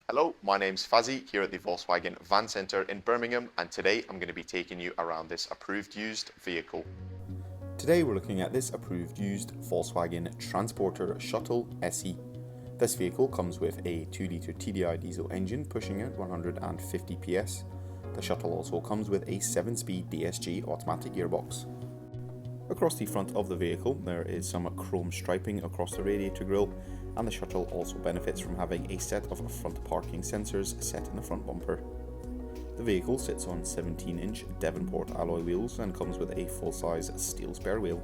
Hello, my name's Fazzy here at the Volkswagen Van Centre in Birmingham, and today I'm going to be taking you around this approved used vehicle. Today we're looking at this approved used Volkswagen Transporter Shuttle SE. This vehicle comes with a 2-litre TDI diesel engine pushing out 150 PS. The Shuttle also comes with a 7-speed DSG automatic gearbox. Across the front of the vehicle there is some chrome striping across the radiator grille, and the Shuttle also benefits from having a set of front parking sensors set in the front bumper. The vehicle sits on 17-inch Devonport alloy wheels and comes with a full-size steel spare wheel.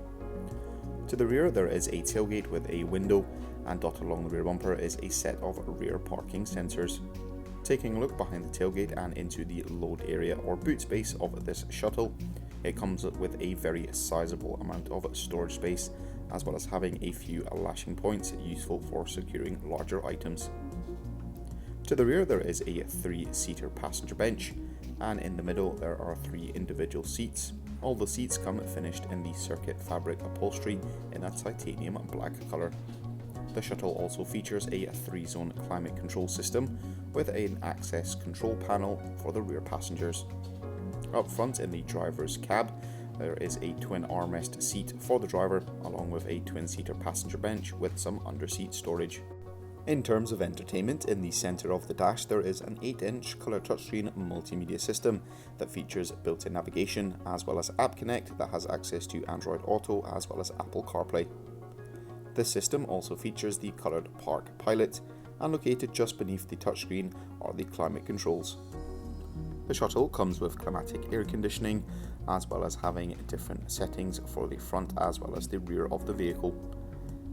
To the rear there is a tailgate with a window, and dotted along the rear bumper is a set of rear parking sensors. Taking a look behind the tailgate and into the load area or boot space of this Shuttle, it comes with a very sizable amount of storage space, as well as having a few lashing points useful for securing larger items. To the rear there is a 3-seater passenger bench, and in the middle there are 3 individual seats. All the seats come finished in the circuit fabric upholstery in a titanium black colour. The Shuttle also features a 3-zone climate control system with an access control panel for the rear passengers. Up front in the driver's cab there is a twin armrest seat for the driver, along with a twin-seater passenger bench with some under-seat storage. In terms of entertainment, in the centre of the dash there is an 8-inch colour touchscreen multimedia system that features built-in navigation, as well as App Connect that has access to Android Auto as well as Apple CarPlay. This system also features the coloured Park Pilot, and located just beneath the touchscreen are the climate controls. The Shuttle comes with climatic air conditioning, as well as having different settings for the front as well as the rear of the vehicle.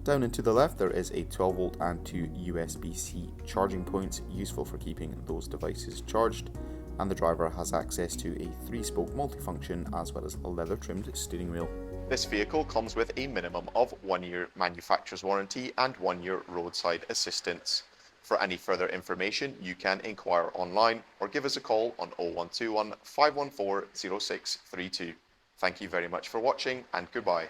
Down and to the left there is a 12V and 2 USB-C charging points, useful for keeping those devices charged, and the driver has access to a 3-spoke multifunction as well as a leather-trimmed steering wheel. This vehicle comes with a minimum of 1 year manufacturer's warranty and 1 year roadside assistance. For any further information, you can inquire online or give us a call on 0121 514 0632. Thank you very much for watching, and goodbye.